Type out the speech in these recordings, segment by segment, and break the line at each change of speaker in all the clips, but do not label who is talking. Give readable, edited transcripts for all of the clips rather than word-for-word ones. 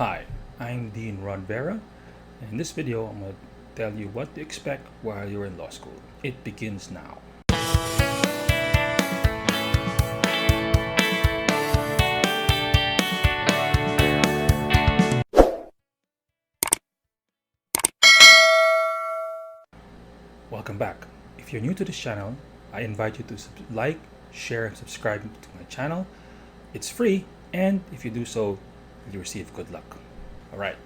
Hi, I'm Dean Ron Vera, and in this video I'm going to tell you what to expect while you're in law school. It begins now. Welcome back. If you're new to this channel, I invite you to like, share, and subscribe to my channel. It's free, and if you do so, you receive good luck. Alright,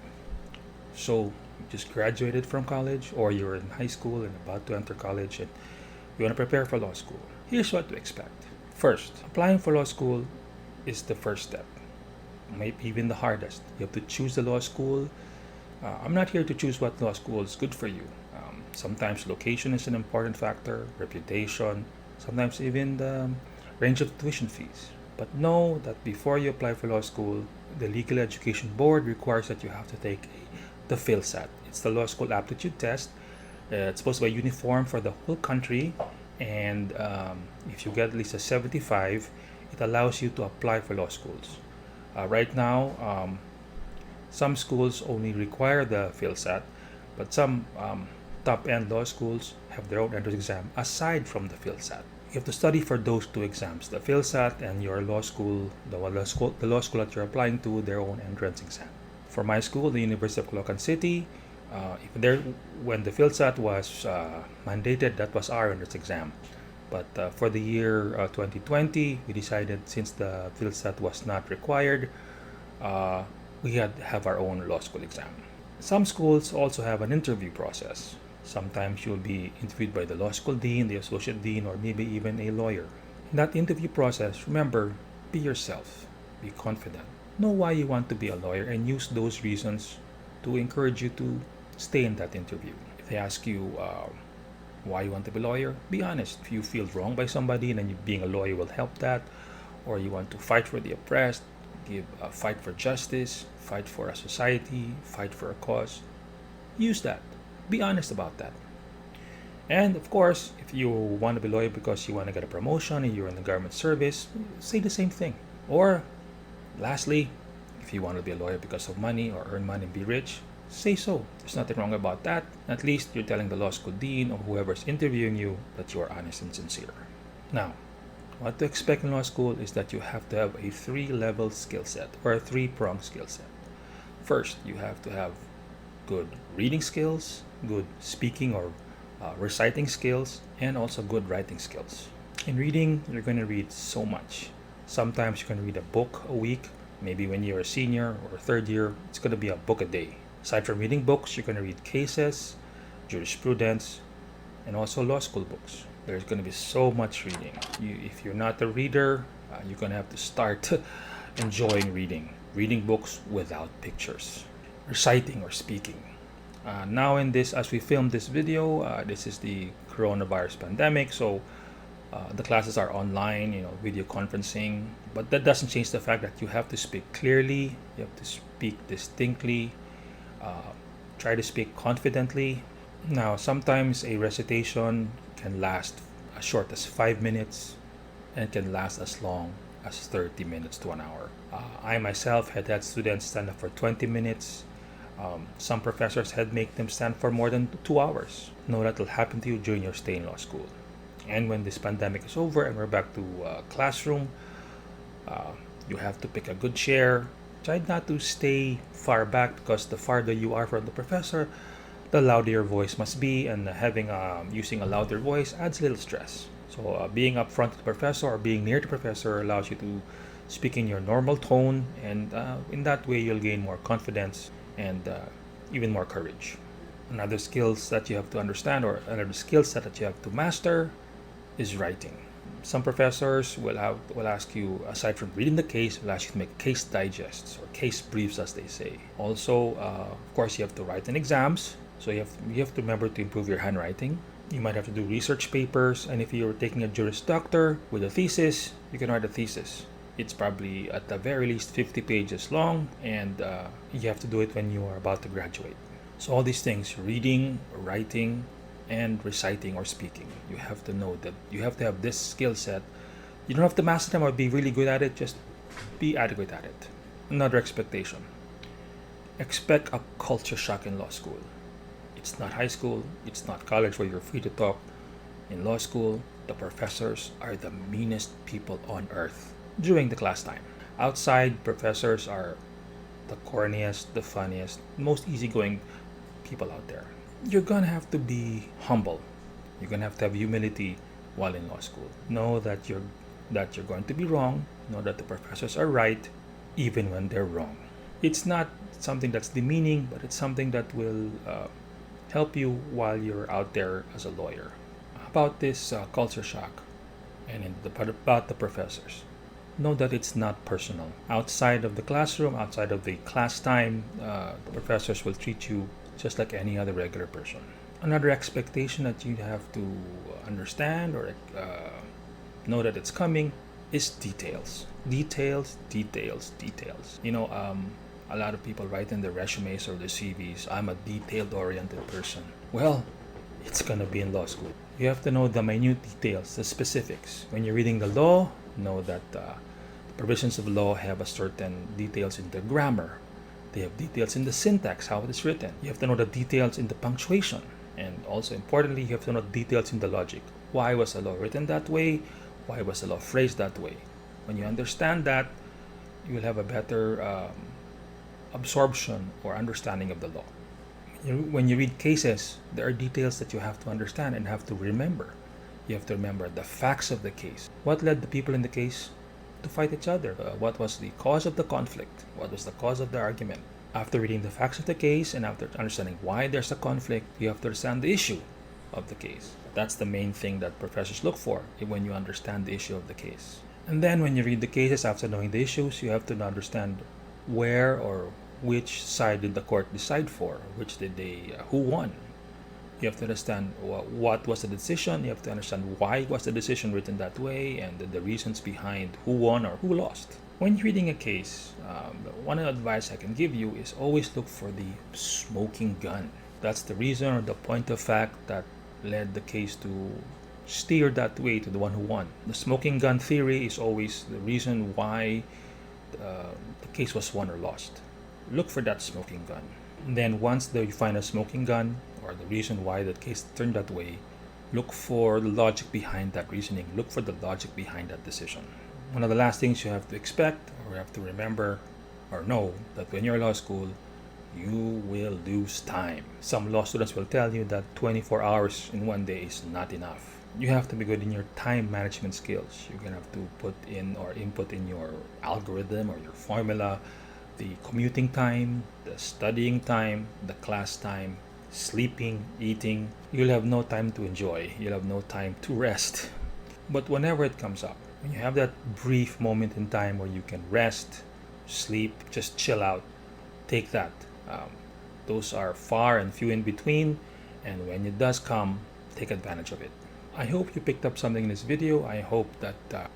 so you just graduated from college, or you're in high school and about to enter college, and you want to prepare for law school. Here's what to expect. First, applying for law school is the first step, maybe even the hardest. You have to choose the law school. I'm not here to choose what law school is good for you. Sometimes location is an important factor, reputation, sometimes even the range of tuition fees. But know that before you apply for law school, the Legal Education Board requires that you have to take the PhilSat. It's the law school aptitude test. It's supposed to be uniform for the whole country, and if you get at least a 75, it allows you to apply for law schools. Right now, some schools only require the PhilSat, but some top-end law schools have their own entrance exam aside from the PhilSat. You have to study for those two exams, the PhilSat and your law school, the law school that you're applying to, their own entrance exam. For my school, the University of Caloocan City, when the PhilSat was mandated, that was our entrance exam. But for the year 2020, we decided since the PhilSat was not required, we had to have our own law school exam. Some schools also have an interview process. Sometimes you'll be interviewed by the law school dean, the associate dean, or maybe even a lawyer. In that interview process, remember, be yourself, be confident. Know why you want to be a lawyer and use those reasons to encourage you to stay in that interview. If they ask you why you want to be a lawyer, be honest. If you feel wronged by somebody and then being a lawyer will help that, or you want to fight for the oppressed, fight for justice, fight for a society, fight for a cause, use that. Be honest about that. And of course, if you want to be a lawyer because you want to get a promotion and you're in the government service, say the same thing. Or lastly, if you want to be a lawyer because of money or earn money and be rich, say so. There's nothing wrong about that. At least you're telling the law school dean or whoever's interviewing you that you are honest and sincere. Now, what to expect in law school is that you have to have a 3-level skill set or a 3-pronged skill set. First, you have to have good reading skills, good speaking or reciting skills, and also good writing skills. In reading, you're going to read so much. Sometimes you can read a book a week. Maybe when you're a senior or third year, it's going to be a book a day. Aside from reading books, you're going to read cases, jurisprudence, and also law school books. There's going to be so much reading. If you're not a reader, you're going to have to start enjoying reading books without pictures. Reciting or speaking. Now as we film this video, this is the coronavirus pandemic, so the classes are online, video conferencing, but that doesn't change the fact that you have to speak clearly, you have to speak distinctly, try to speak confidently. Now, sometimes a recitation can last as short as 5 minutes and can last as long as 30 minutes to an hour. I myself had students stand up for 20 minutes. Some professors had make them stand for more than 2 hours. Know that will happen to you during your stay in law school. And when this pandemic is over and we're back to classroom, you have to pick a good chair. Try not to stay far back because the farther you are from the professor, the louder your voice must be, and using a louder voice adds a little stress. So being up front of the professor or being near the professor allows you to speak in your normal tone, and in that way you'll gain more confidence and even more courage. Another skills that you have to understand, or another skill set that you have to master, is writing. Some professors will ask you, aside from reading the case, will ask you to make case digests or case briefs, as they say. Also, of course, you have to write in exams, so you have to remember to improve your handwriting. You might have to do research papers, and if you're taking a Juris Doctor with a thesis, you can write a thesis. It's probably at the very least 50 pages long, and you have to do it when you are about to graduate. So all these things, reading, writing, and reciting or speaking, you have to know that you have to have this skill set. You don't have to master them or be really good at it, just be adequate at it. Another expectation. Expect a culture shock in law school. It's not high school, it's not college where you're free to talk. In law school, the professors are the meanest people on earth during the class time. Outside, professors are the corniest, the funniest, most easygoing people out there. You're gonna have to be humble. You're gonna have to have humility while in law school. Know that you're going to be wrong. Know that the professors are right, even when they're wrong. It's not something that's demeaning, but it's something that will help you while you're out there as a lawyer. About this culture shock and about the professors. Know that it's not personal. Outside of the classroom, outside of the class time, the professors will treat you just like any other regular person. Another expectation that you have to understand or know that it's coming is details. Details, details, details. A lot of people write in their resumes or their CVs, I'm a detailed oriented person. Well, it's gonna be in law school. You have to know the minute details, the specifics. When you're reading the law, know that the provisions of law have a certain details in the grammar. They have details in the syntax, how it is written. You have to know the details in the punctuation. And also importantly, you have to know details in the logic. Why was the law written that way? Why was the law phrased that way? When you understand that, you will have a better absorption or understanding of the law. When you read cases, there are details that you have to understand and have to remember. You have to remember the facts of the case. What led the people in the case to fight each other? What was the cause of the conflict? What was the cause of the argument? After reading the facts of the case and after understanding why there's a conflict, you have to understand the issue of the case. That's the main thing that professors look for when you understand the issue of the case. And then when you read the cases after knowing the issues, you have to understand where or which side did the court decide for, who won. You have to understand what was the decision. You have to understand why was the decision written that way and the reasons behind who won or who lost. When you're reading a case, one advice I can give you is always look for the smoking gun. That's the reason or the point of fact that led the case to steer that way to the one who won. The smoking gun theory is always the reason why the case was won or lost. Look for that smoking gun. And then once you find a smoking gun or the reason why the case turned that way, look for the logic behind that reasoning. Look for the logic behind that decision. One of the last things you have to expect or have to remember or know that when you're in law school, you will lose time. Some law students will tell you that 24 hours in one day is not enough. You have to be good in your time management skills. You're gonna have to put in or input in your algorithm or your formula the commuting time, the studying time, the class time, sleeping, eating. You'll have no time to enjoy. You'll have no time to rest. But whenever it comes up, when you have that brief moment in time where you can rest, sleep, just chill out, take that. Those are far and few in between, and when it does come, take advantage of it. I hope you picked up something in this video. I hope that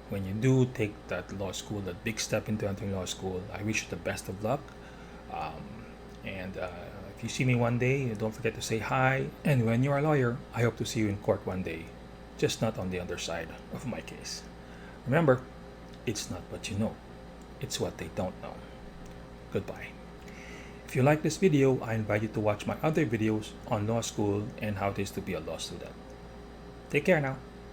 when you do take that law school, that big step into entering law school, I wish you the best of luck. And if you see me one day, don't forget to say hi. And when you're a lawyer, I hope to see you in court one day, just not on the other side of my case. Remember, it's not what you know, it's what they don't know. Goodbye. If you like this video, I invite you to watch my other videos on law school and how it is to be a law student. Take care now.